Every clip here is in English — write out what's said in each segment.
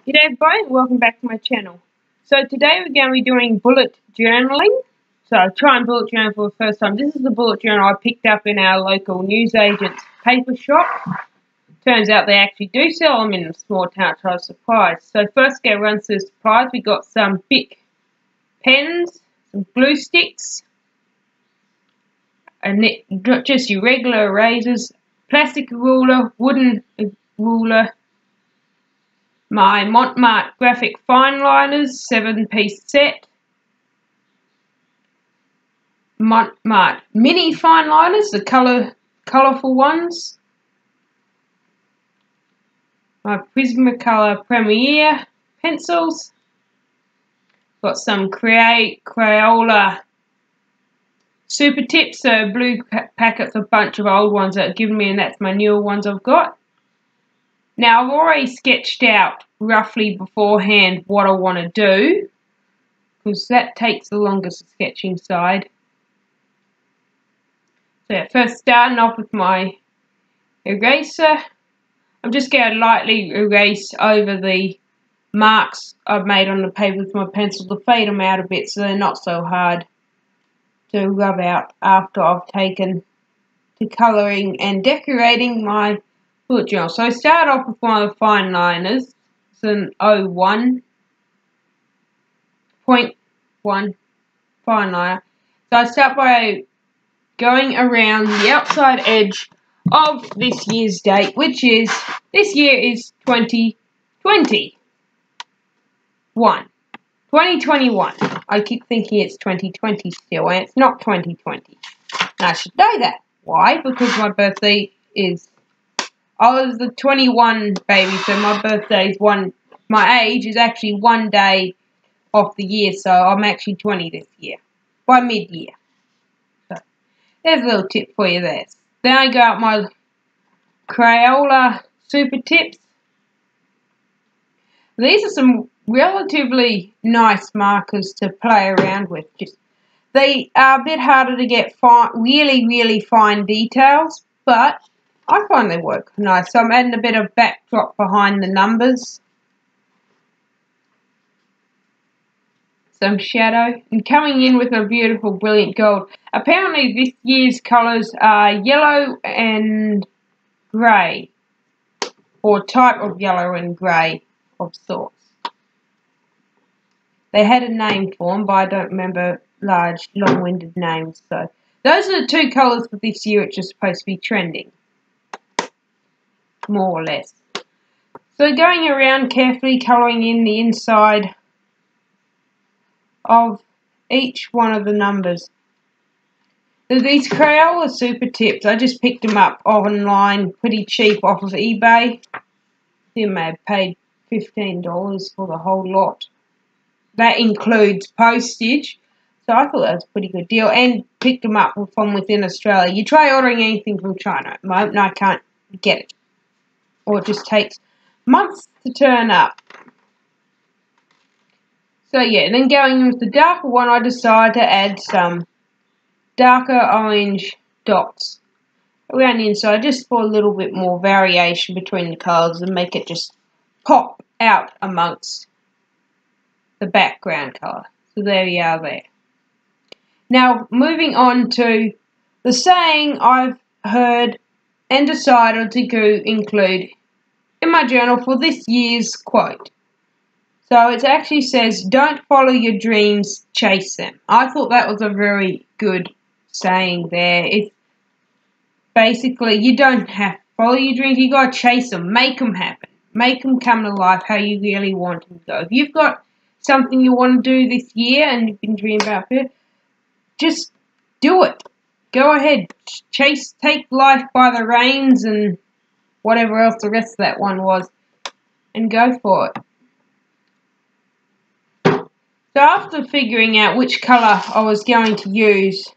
G'day everybody, welcome back to my channel. So today we're going to be doing bullet journaling. So I'll try and bullet journal for the first time. This is the bullet journal I picked up in our local newsagent's paper shop. Turns out they actually do sell them in a small town, so I was surprised. So first go run through the supplies. We got some Bic pens, some glue sticks, and just your regular erasers, plastic ruler, wooden ruler, my Montmartre graphic fine liners, 7-piece set, Montmartre mini fine liners, the colourful ones, my Prismacolor Premier pencils, got some Crayola super tips, so blue packets, a bunch of old ones that are given me, and that's my newer ones I've got. Now, I've already sketched out roughly beforehand what I want to do, because that takes the longest sketching side. So first starting off with my eraser, I'm just going to lightly erase over the marks I've made on the paper with my pencil to fade them out a bit so they're not so hard to rub out after I've taken to colouring and decorating my bullet journal. So I start off with one of the fine liners. It's an 01.1 fine liner. So I start by going around the outside edge of this year's date, which is, this year is 2021. 2021. I keep thinking it's 2020 still, and it's not 2020. And I should know that. Why? Because my birthday is, I was the 21 baby, so my birthday is my age is actually one day off the year, so I'm actually 20 this year, by mid-year. So, there's a little tip for you there. Then I go out my Crayola super tips. These are some relatively nice markers to play around with. They are a bit harder to get really fine details, but I find they work nice. So I'm adding a bit of backdrop behind the numbers, some shadow, and coming in with a beautiful brilliant gold. Apparently this year's colours are yellow and grey, or type of yellow and grey of sorts. They had a name for them, but I don't remember large, long-winded names. So those are the two colours for this year which are supposed to be trending, more or less. So going around carefully colouring in the inside of each one of the numbers. So these Crayola super tips, I just picked them up online, pretty cheap off of eBay. I think I may have paid $15 for the whole lot. That includes postage, so I thought that was a pretty good deal, and picked them up from within Australia. You try ordering anything from China at the moment, and I can't get it. Or it just takes months to turn up. So yeah, then going with the darker one, I decided to add some darker orange dots around the inside, just for a little bit more variation between the colours and make it just pop out amongst the background colour. So there you are there. Now moving on to the saying I've heard and decided to include in my journal for this year's quote. So it actually says, "Don't follow your dreams, chase them." I thought that was a very good saying there. It's basically, you don't have to follow your dreams, you got to chase them, make them happen, make them come to life how you really want them to go. If you've got something you want to do this year and you've been dreaming about it, just do it. Go ahead, take life by the reins and whatever else the rest of that one was, and go for it. So after figuring out which colour I was going to use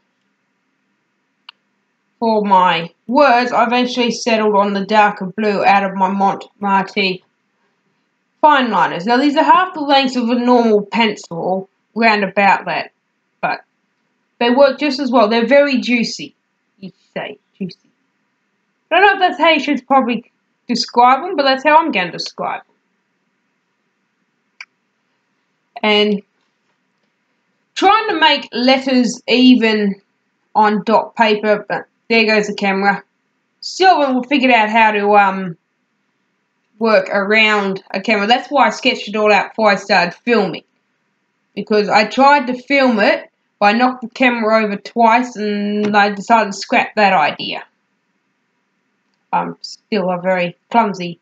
for my words, I eventually settled on the darker blue out of my Montmartre fine liners. Now these are half the length of a normal pencil, round about that, but they work just as well. They're very juicy. You say juicy. I don't know if that's how you should probably describe them, but that's how I'm going to describe them. and trying to make letters even on dot paper, but there goes the camera. Still haven't figured out how to work around a camera. That's why I sketched it all out before I started filming, because I tried to film it, but I knocked the camera over twice and I decided to scrap that idea. I'm still a very clumsy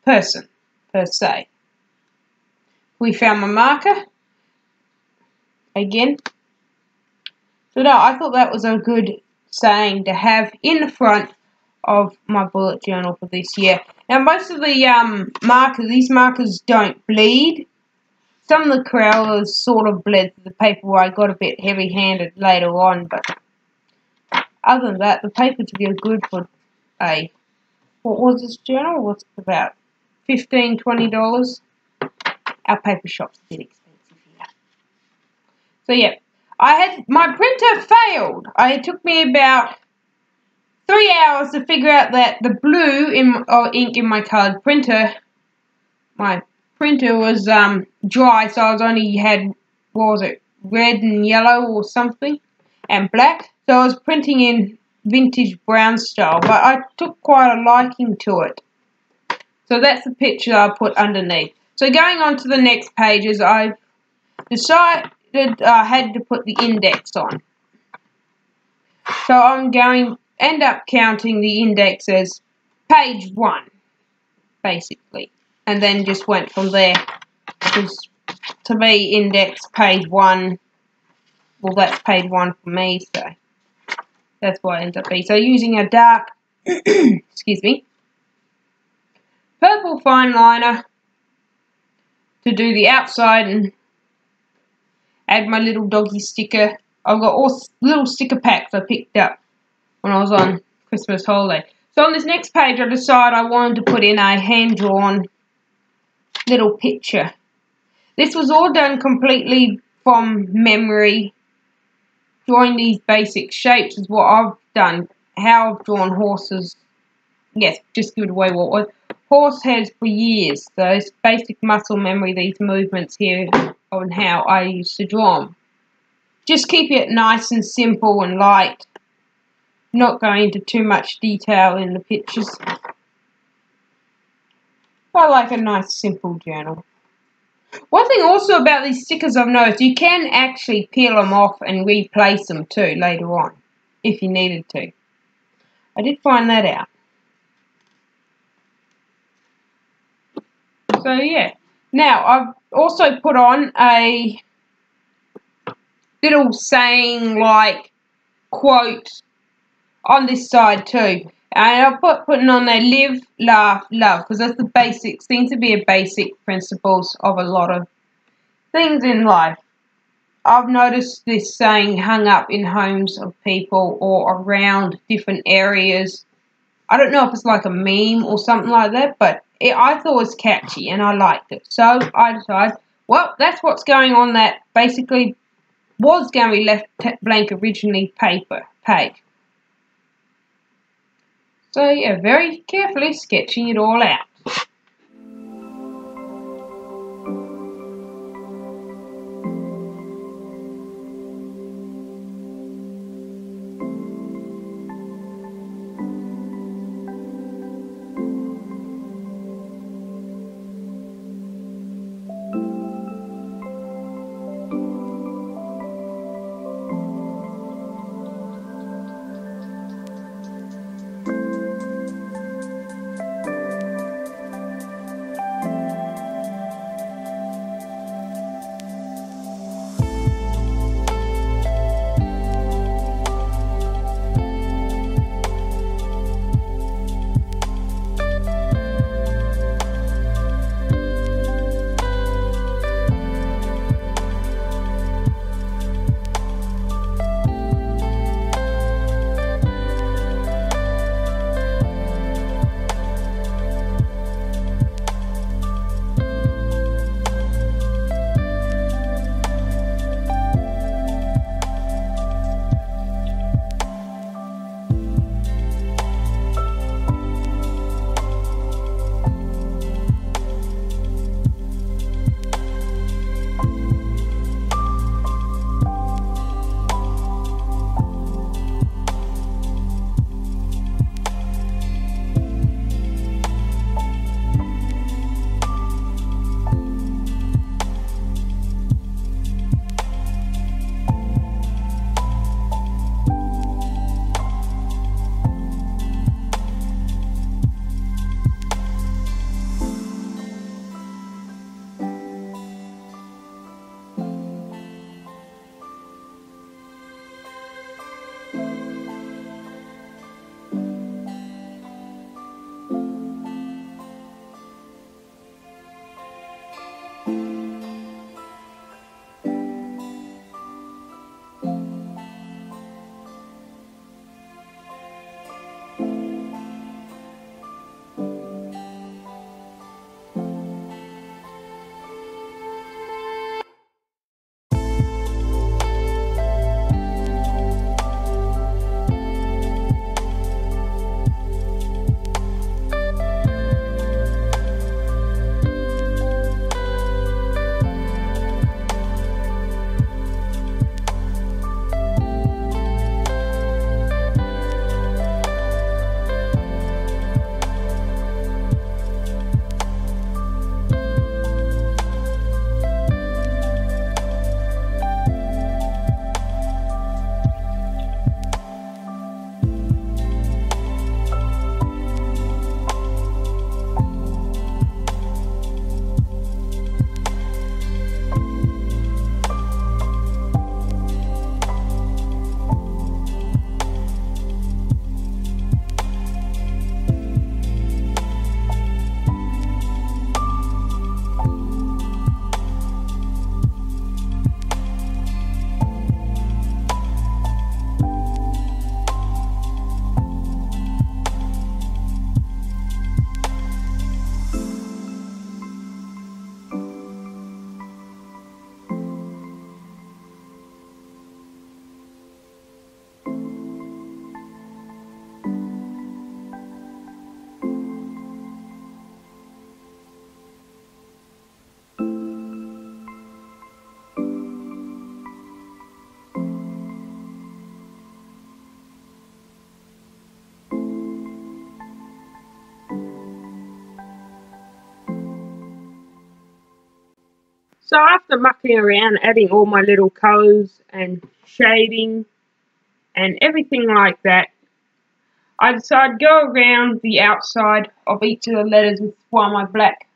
person, per se. We found my marker again. So no, I thought that was a good saying to have in the front of my bullet journal for this year. Now most of the these markers don't bleed. Some of the Corellas sort of bled through the paper where I got a bit heavy-handed later on, but other than that, the papers feel good for a, what was this journal? What's it about? $15, $20. Our paper shop's a bit expensive here. So yeah, my printer failed. It took me about 3 hours to figure out that the blue ink in my coloured printer, my printer was dry, so I only had, what was it, red and yellow or something, and black. So I was printing in vintage brown style, but I took quite a liking to it. So that's the picture I put underneath. So going on to the next pages, I decided I had to put the index on. So I'm going to end up counting the index as page 1, basically. And then just went from there. Because to me, index page 1, well, that's page 1 for me, so that's what it ends up being. So using a dark, excuse me, purple fine liner to do the outside and add my little doggy sticker. I've got all little sticker packs I picked up when I was on Christmas holiday. So on this next page, I decided I wanted to put in a hand-drawn little picture. This was all done completely from memory. Drawing these basic shapes is what I've done. How I've drawn horses. Yes, just give it away what was. Horse heads for years. Those basic muscle memory, these movements here, on how I used to draw them. Just keep it nice and simple and light. Not going into too much detail in the pictures. I like a nice simple journal. One thing also about these stickers I've noticed, you can actually peel them off and replace them too later on, if you needed to. I did find that out. So yeah. Now, I've also put on a little saying like quote on this side too. And I'll putting on there, live, laugh, love, because that's the basics, seems to be a basic principles of a lot of things in life. I've noticed this saying hung up in homes of people or around different areas. I don't know if it's like a meme or something like that, but I thought it was catchy and I liked it. So I decided, well, that's what's going on that basically was going to be left blank originally page. So yeah, very carefully sketching it all out. So after mucking around, adding all my little colours and shading and everything like that, I decided to go around the outside of each of the letters with one of my black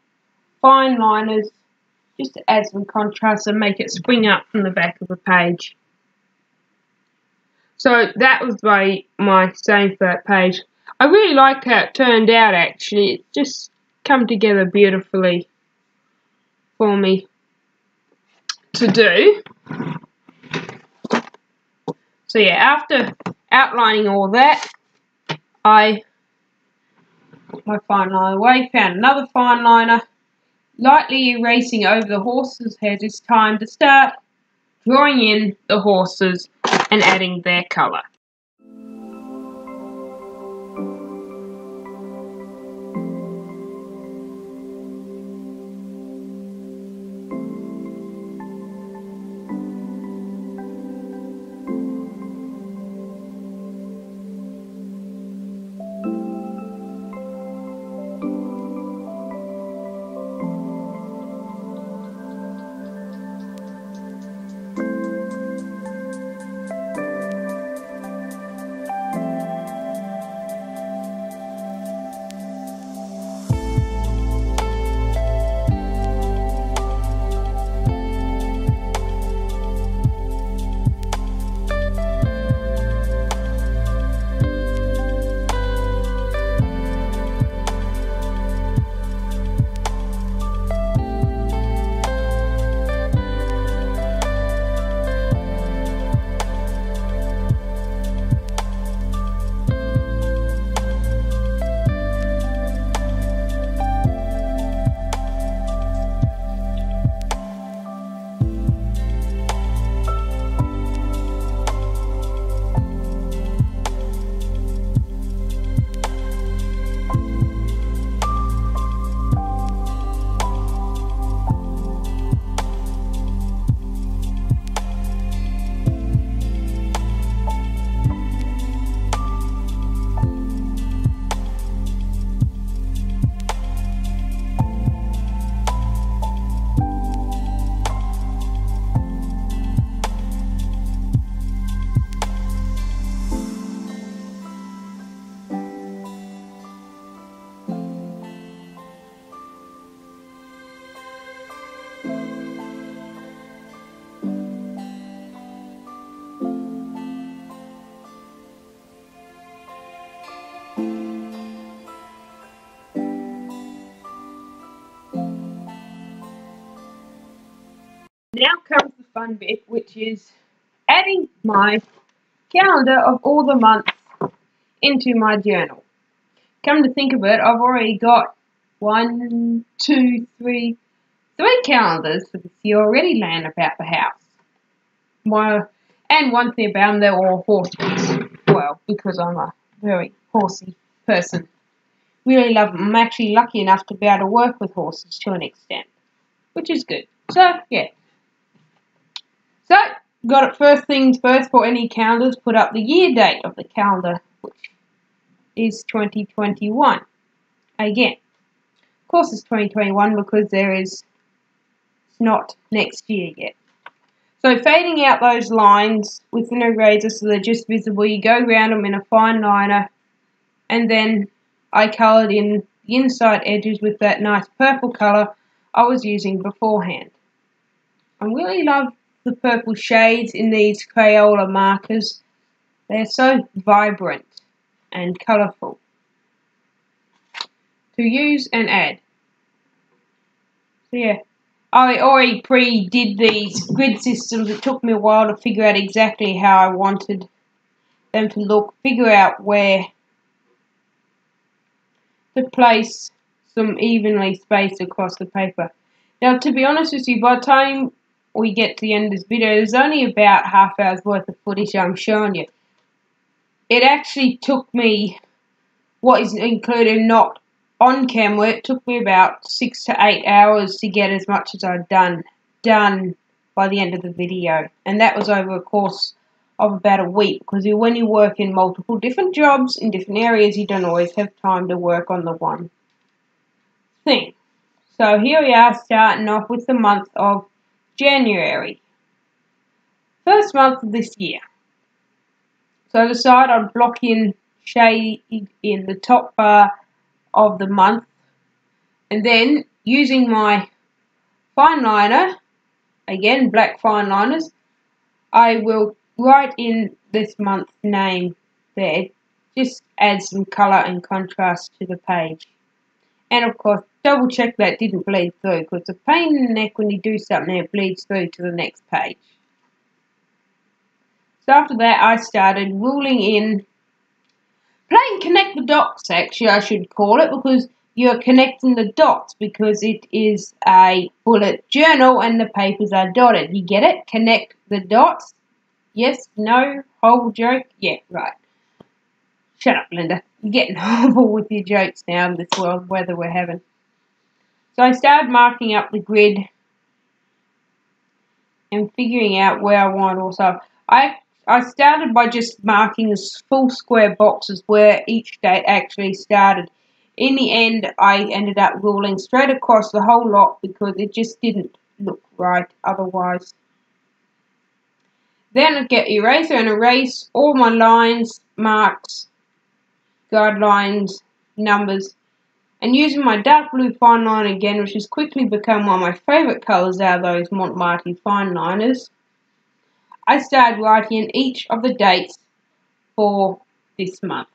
fine liners, just to add some contrast and make it spring up from the back of the page. So that was my same for that page. I really liked how it turned out actually. It just come together beautifully for me to do. So yeah, after outlining all that, I put my fine liner away, found another fine liner, lightly erasing over the horse's head. It's time to start drawing in the horses and adding their colour. Now comes the fun bit, which is adding my calendar of all the months into my journal. Come to think of it, I've already got 3 calendars for this year already laying about the house. And one thing about them, they're all horses. Well, because I'm a very horsey person. Really love them. I'm actually lucky enough to be able to work with horses to an extent, which is good. So, yeah. So, got it first things first for any calendars, put up the year date of the calendar, which is 2021. Again, of course it's 2021 because it's not next year yet. So fading out those lines with an eraser so they're just visible, you go around them in a fine liner, and then I coloured in the inside edges with that nice purple colour I was using beforehand. I really love the purple shades in these Crayola markers. They're so vibrant and colourful to use and add. So yeah, I already pre-did these grid systems. It took me a while to figure out exactly how I wanted them to look, figure out where to place some evenly spaced across the paper. Now, to be honest with you, by the time we get to the end of this video, there's only about half hour's worth of footage I'm showing you. It actually took me, what is included not on camera, it took me about 6 to 8 hours to get as much as I'd done by the end of the video. And that was over a course of about a week, because when you work in multiple different jobs in different areas, you don't always have time to work on the one thing. So here we are, starting off with the month of January. First month of this year. So I decided I'd block in shade in the top bar of the month, and then using my fine liner, again black fine liners, I will write in this month's name there. Just add some colour and contrast to the page. And of course, double check that didn't bleed through, because it's a pain in the neck when you do something and it bleeds through to the next page. So after that, I started ruling in, playing connect the dots actually I should call it, because you're connecting the dots because it is a bullet journal and the papers are dotted. You get it? Connect the dots. Yes, no, whole joke? Yeah, right. Shut up, Linda. You're getting horrible with your jokes now in this world weather we're having. So I started marking up the grid and figuring out where I want also. I started by just marking the full square boxes where each date actually started. In the end, I ended up ruling straight across the whole lot because it just didn't look right otherwise. Then I get eraser and erase all my lines, marks, guidelines, numbers, and using my dark blue fine line again, which has quickly become one of my favourite colours out of those Montmartre fine liners, I started writing in each of the dates for this month,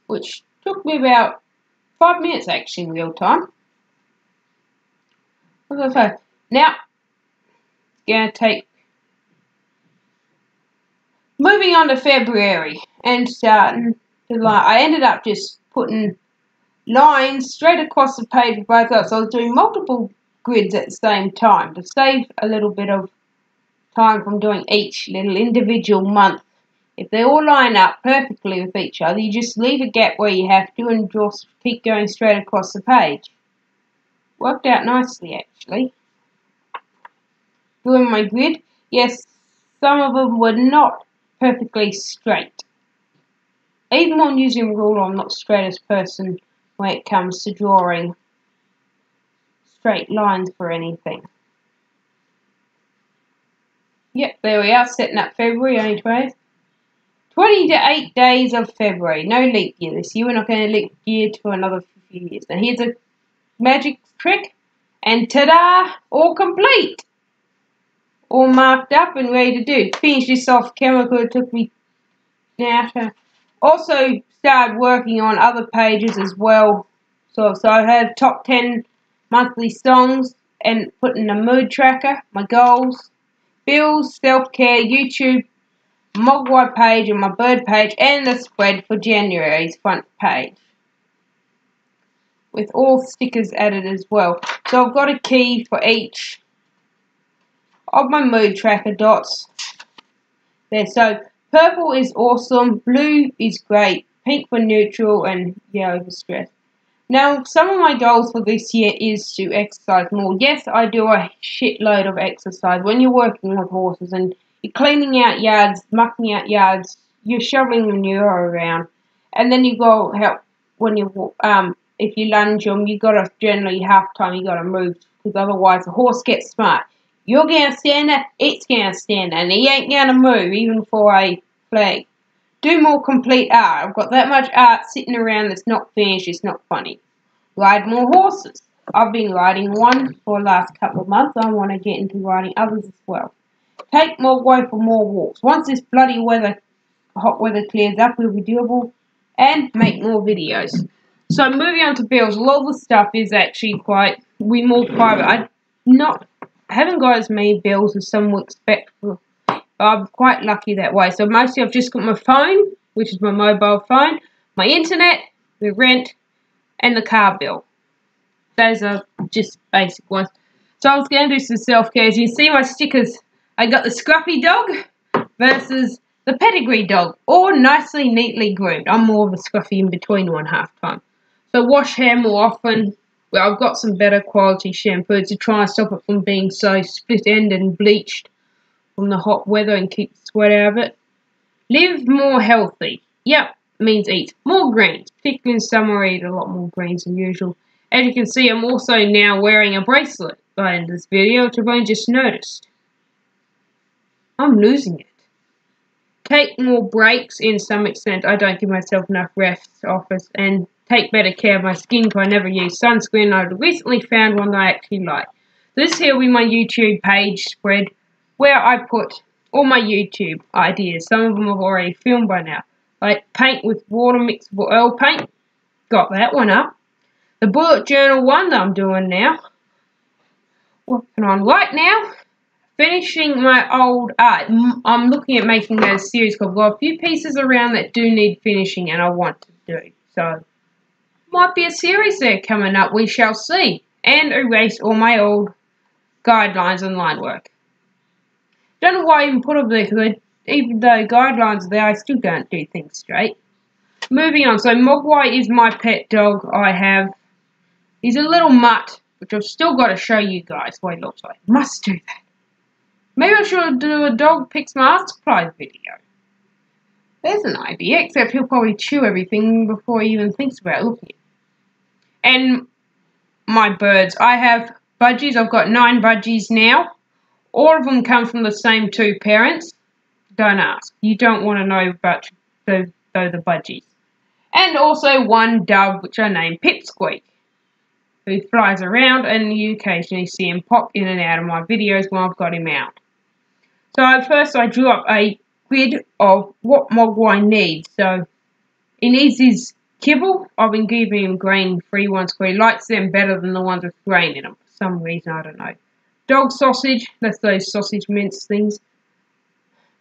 which took me about 5 minutes actually in real time. Now, it's going to take, moving on to February and starting to line. I ended up just putting lines straight across the page with both sides. So I was doing multiple grids at the same time to save a little bit of time from doing each little individual month. If they all line up perfectly with each other, you just leave a gap where you have to and just keep going straight across the page. Worked out nicely actually. Doing my grid, yes, some of them were not perfectly straight. Even when using a ruler, I'm not the straightest person when it comes to drawing straight lines for anything. Yep, there we are, setting up February, only 28 days of February. No leap year this year. We're not going to leap year to another few years. And here's a magic trick, and ta-da! All complete! All marked up and ready to do. Finish this off camera because it took me now to also start working on other pages as well. So I have top 10 monthly songs and putting a mood tracker, my goals, bills, self-care, YouTube, Mogwai page and my bird page, and the spread for January's front page, with all stickers added as well. So I've got a key for each of my mood tracker dots there. So purple is awesome, blue is great, pink for neutral, and yellow for stress. Now, some of my goals for this year is to exercise more. Yes, I do a shitload of exercise. When you're working with horses and you're cleaning out yards, mucking out yards, you're shoveling manure around, and then you go help when you if you lunge them, you gotta generally half time you gotta move because otherwise the horse gets smart. You're gonna stand there, it's gonna stand there, and he ain't gonna move even for a flag. Do more complete art. I've got that much art sitting around that's not finished. It's not funny. Ride more horses. I've been riding one for the last couple of months. I want to get into riding others as well. Take more away for more walks. Once this bloody weather, hot weather clears up, we'll be doable and make more videos. So moving on to bills. A lot of the stuff is actually more private. I haven't got as many bills as some would expect. I'm quite lucky that way. So mostly I've just got my phone, which is my mobile phone, my internet, the rent, and the car bill. Those are just basic ones. So I was going to do some self-care. As you can see my stickers, I got the scruffy dog versus the pedigree dog, all nicely, neatly groomed. I'm more of a scruffy in between one half time. So wash hair more often. Well, I've got some better quality shampoo to try and stop it from being so split-ended and bleached from the hot weather and keep the sweat out of it. Live more healthy. Yep, means eat more greens. Particularly in summer, I eat a lot more greens than usual. As you can see, I'm also now wearing a bracelet by in this video, which I've only just noticed. I'm losing it. Take more breaks in some extent. I don't give myself enough rest, office, and take better care of my skin because I never use sunscreen. I recently found one that I actually like. This here will be my YouTube page spread where I put all my YouTube ideas. Some of them I've already filmed by now. Like paint with water mixed with oil paint. Got that one up. The bullet journal one that I'm doing now. Working on right now. Finishing my old art. I'm looking at making that a series because I've got a few pieces around that do need finishing and I want to do. So, might be a series there coming up. We shall see. And erase all my old guidelines and line work. Don't know why I even put them there because even though guidelines are there, I still don't do things straight. Moving on. So, Mogwai is my pet dog I have. He's a little mutt, which I've still got to show you guys what he looks like. Must do that. Maybe I should do a dog picks my art supply video. There's an idea, except he'll probably chew everything before he even thinks about looking at it. And my birds. I have budgies. I've got 9 budgies now. All of them come from the same 2 parents. Don't ask. You don't want to know about the budgies. And also 1 dove, which I named Pipsqueak, who flies around, and you occasionally see him pop in and out of my videos when I've got him out. So first I drew up a grid of what Mogwai needs. So he needs his kibble. I've been giving him grain-free ones because he likes them better than the ones with grain in them. For some reason, I don't know. Dog sausage, that's those sausage mince things.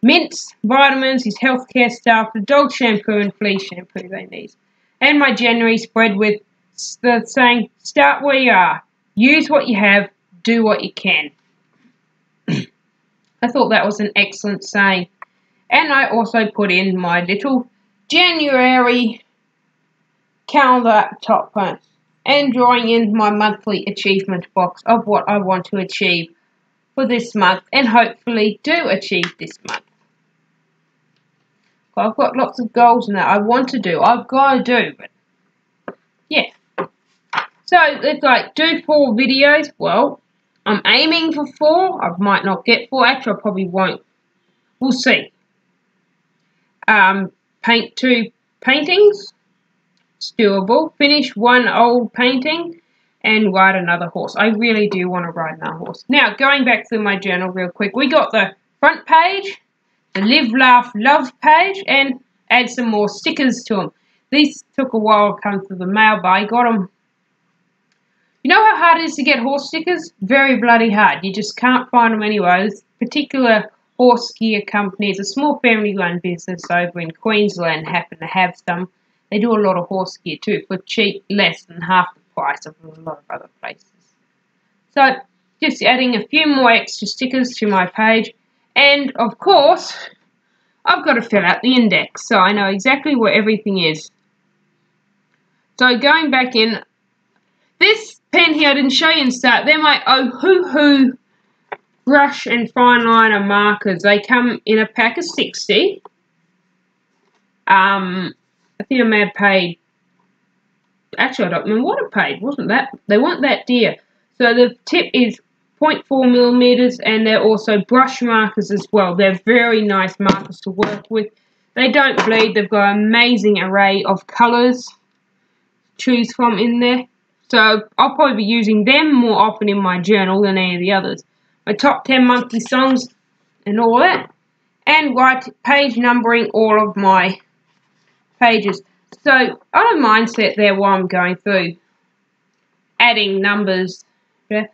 Mints, vitamins, his healthcare stuff, the dog shampoo and flea shampoo they need. And my January spread with the saying, start where you are. Use what you have, do what you can. I thought that was an excellent saying. And I also put in my little January calendar at the top front. And drawing in my monthly achievement box of what I want to achieve for this month. And hopefully do achieve this month. Well, I've got lots of goals in that I want to do. I've got to do. But yeah. So, it's like, do 4 videos. Well, I'm aiming for 4. I might not get 4. Actually, I probably won't. We'll see. Paint 2 paintings. It's doable. Finish 1 old painting. And ride another horse. I really do want to ride another horse. Now, going back through my journal real quick. We got the front page. The Live, Laugh, Love page. And add some more stickers to them. These took a while to come through the mail, but I got them. You know how hard it is to get horse stickers? Very bloody hard. You just can't find them anywhere. This particular horse gear company is a small family-run business over in Queensland. Happen to have some. They do a lot of horse gear too for cheap, less than half the price of a lot of other places. So, just adding a few more extra stickers to my page. And, of course, I've got to fill out the index so I know exactly where everything is. So, going back in, this pen here I didn't show you in start. They're my Ohuhu brush and fine liner markers. They come in a pack of 60. I think I may have paid. Actually, I don't remember what I paid. Wasn't that? They weren't that dear. So the tip is 0.4 millimeters, and they're also brush markers as well. They're very nice markers to work with. They don't bleed. They've got an amazing array of colours to choose from in there. So I'll probably be using them more often in my journal than any of the others. My top 10 monthly songs and all that. And write page numbering all of my pages. So I don't mind set there while I'm going through adding numbers. Yeah.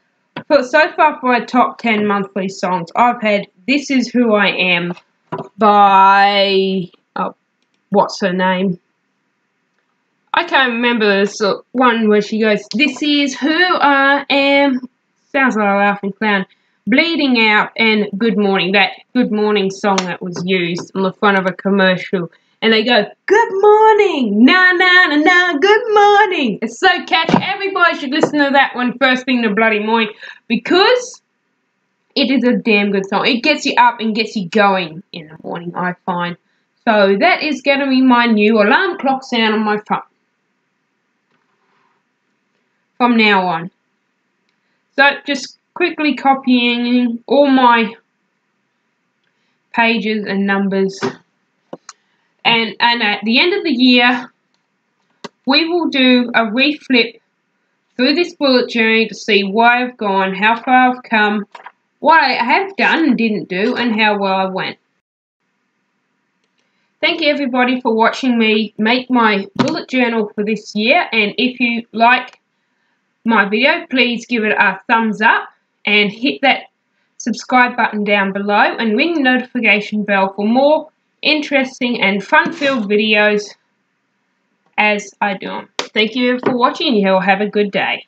But so far for my top 10 monthly songs, I've had This Is Who I Am by, what's her name? I can't remember this one where she goes, this is who I am. Sounds like a laughing clown. Bleeding Out and Good Morning. That Good Morning song that was used on the front of a commercial. And they go, good morning, na na na na, good morning. It's so catchy. Everybody should listen to that one first thing in the bloody morning because it is a damn good song. It gets you up and gets you going in the morning, I find. So that is going to be my new alarm clock sound on my phone. from now on. So just quickly copying all my pages and numbers, and at the end of the year we will do a reflip through this bullet journey to see where I've gone, how far I've come, what I have done and didn't do, and how well I went. Thank you everybody for watching me make my bullet journal for this year, and if you like my video, please give it a thumbs up and hit that subscribe button down below and ring the notification bell for more interesting and fun-filled videos as I do them. Thank you for watching. You all have a good day.